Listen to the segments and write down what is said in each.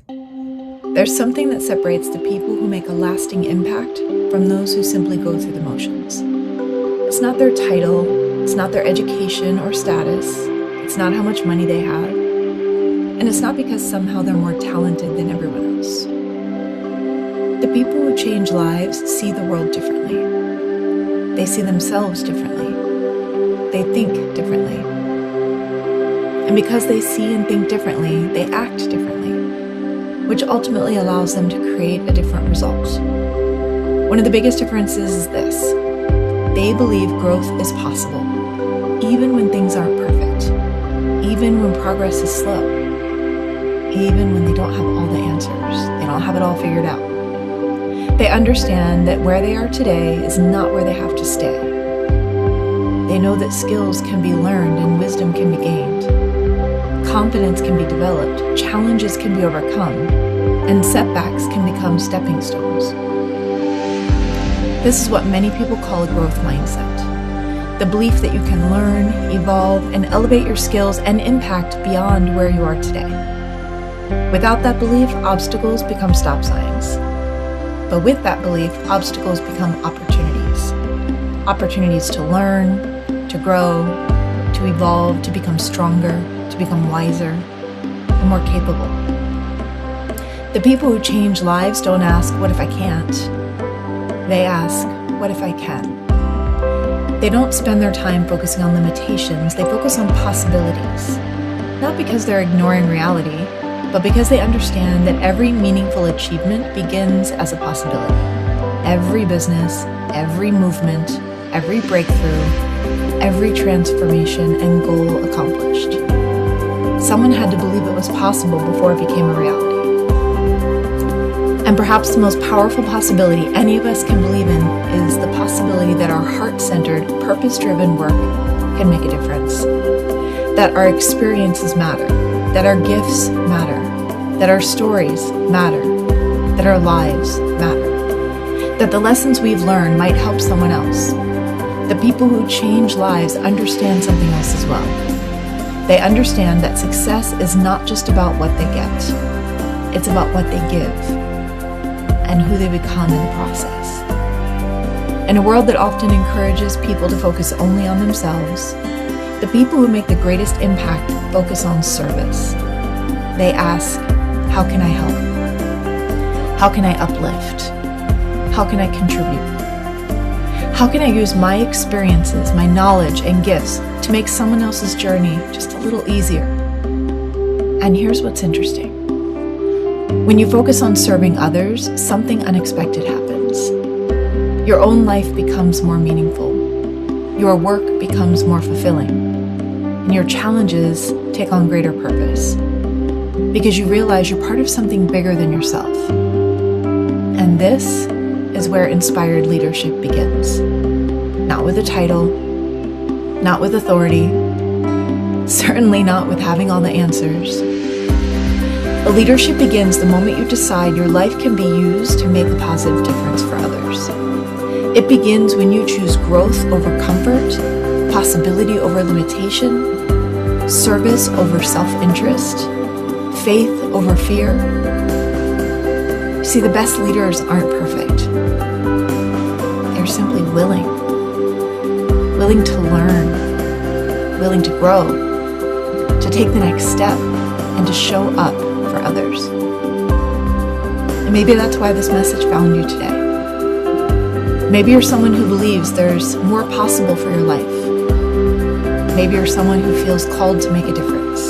There's something that separates the people who make a lasting impact from those who simply go through the motions. It's not their title, it's not their education or status, it's not how much money they have, and it's not because somehow they're more talented than everyone else. The people who change lives see the world differently. They see themselves differently. They think differently. And because they see and think differently, they act differently, which ultimately allows them to create a different result. One of the biggest differences is this: they believe growth is possible, even when things aren't perfect, even when progress is slow, even when they don't have all the answers, they don't have it all figured out. They understand that where they are today is not where they have to stay. They know that skills can be learned and wisdom can be gained. Confidence can be developed, challenges can be overcome, and setbacks can become stepping stones. This is what many people call a growth mindset. The belief that you can learn, evolve, and elevate your skills and impact beyond where you are today. Without that belief, obstacles become stop signs. But with that belief, obstacles become opportunities. Opportunities to learn, to grow, to evolve, to become stronger, to become wiser, and more capable. The people who change lives don't ask, what if I can't? They ask, what if I can? They don't spend their time focusing on limitations, they focus on possibilities. Not because they're ignoring reality, but because they understand that every meaningful achievement begins as a possibility. Every business, every movement, every breakthrough, every transformation and goal accomplished. Someone had to believe it was possible before it became a reality. And perhaps the most powerful possibility any of us can believe in is the possibility that our heart-centered, purpose-driven work can make a difference. That our experiences matter, that our gifts matter, that our stories matter, that our lives matter, that the lessons we've learned might help someone else. The people who change lives understand something else as well. They understand that success is not just about what they get, it's about what they give and who they become in the process. In a world that often encourages people to focus only on themselves, the people who make the greatest impact focus on service. They ask, how can I help? How can I uplift? How can I contribute? How can I use my experiences, my knowledge, and gifts to make someone else's journey just a little easier? And here's what's interesting. When you focus on serving others, something unexpected happens. Your own life becomes more meaningful. Your work becomes more fulfilling. And your challenges take on greater purpose. Because you realize you're part of something bigger than yourself. And this is where inspired leadership begins. Not with a title, not with authority, certainly not with having all the answers. The leadership begins the moment you decide your life can be used to make a positive difference for others. It begins when you choose growth over comfort, possibility over limitation, service over self-interest, faith over fear. See, the best leaders aren't perfect. They're simply willing to learn, willing to grow, to take the next step, and to show up for others. And maybe that's why this message found you today. Maybe you're someone who believes there's more possible for your life. Maybe you're someone who feels called to make a difference.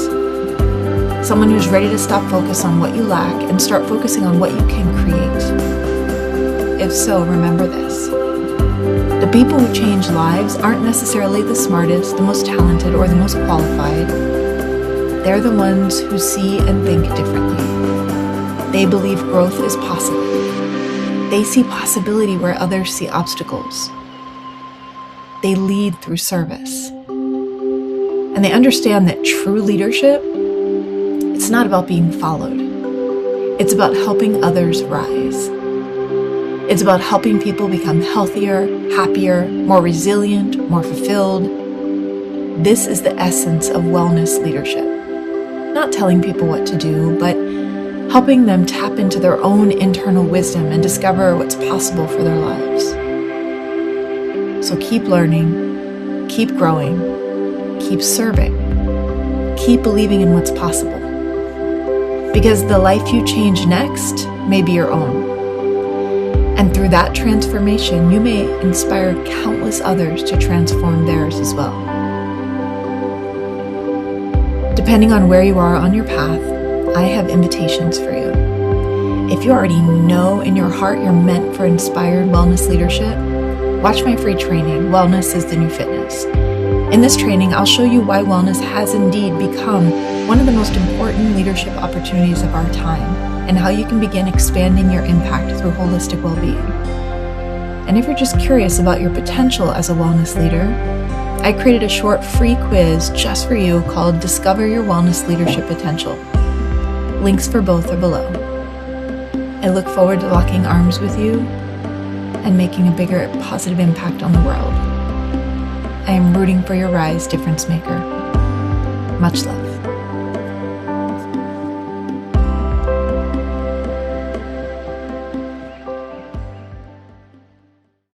Someone who's ready to stop focus on what you lack and start focusing on what you can create. If so, remember this. The people who change lives aren't necessarily the smartest, the most talented, or the most qualified. They're the ones who see and think differently. They believe growth is possible. They see possibility where others see obstacles. They lead through service. And they understand that true leadership, it's not about being followed. It's about helping others rise. It's about helping people become healthier, happier, more resilient, more fulfilled. This is the essence of wellness leadership. Not telling people what to do, but helping them tap into their own internal wisdom and discover what's possible for their lives. So keep learning, keep growing, keep serving, keep believing in what's possible. Because the life you change next may be your own. And through that transformation, you may inspire countless others to transform theirs as well. Depending on where you are on your path, I have invitations for you. If you already know in your heart you're meant for inspired wellness leadership, watch my free training, Wellness is the New Fitness. In this training, I'll show you why wellness has indeed become one of the most important leadership opportunities of our time, and how you can begin expanding your impact through holistic well-being. And if you're just curious about your potential as a wellness leader, I created a short free quiz just for you called Discover Your Wellness Leadership Potential. Links for both are below. I look forward to locking arms with you and making a bigger positive impact on the world. I am rooting for your rise, difference maker. Much love.